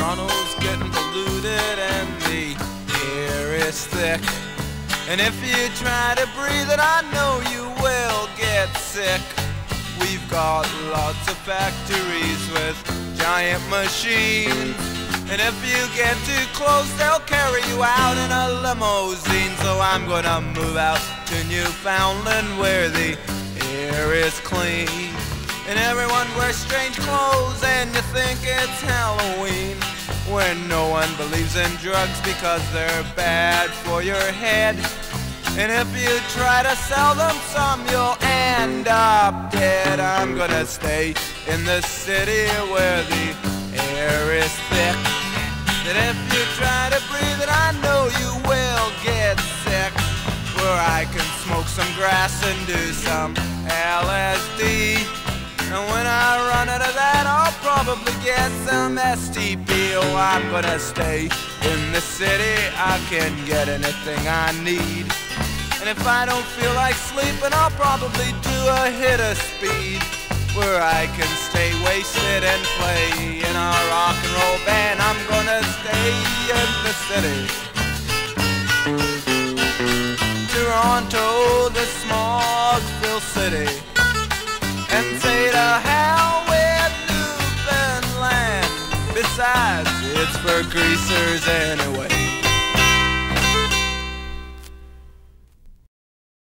Toronto's getting polluted and the air is thick. And if you try to breathe it, I know you will get sick. We've got lots of factories with giant machines, and if you get too close, they'll carry you out in a limousine. So I'm gonna move out to Newfoundland where the air is clean, and everyone wears strange clothes and you think it's Halloween, where no one believes in drugs because they're bad for your head. And if you try to sell them some, you'll end up dead. I'm gonna stay in the city where the air is thick. And if you try to breathe it, I know you will get sick. Where I can smoke some grass and do some LSD. And when I run out of that, I'll probably get some STP. Oh, I'm gonna stay in the city. I can get anything I need. And if I don't feel like sleeping, I'll probably do a hit of speed, where I can stay wasted and play in a rock and roll band. I'm gonna stay in the city. Toronto, the smog-filled city. And say to hell with Newfoundland. Besides, it's for greasers anyway.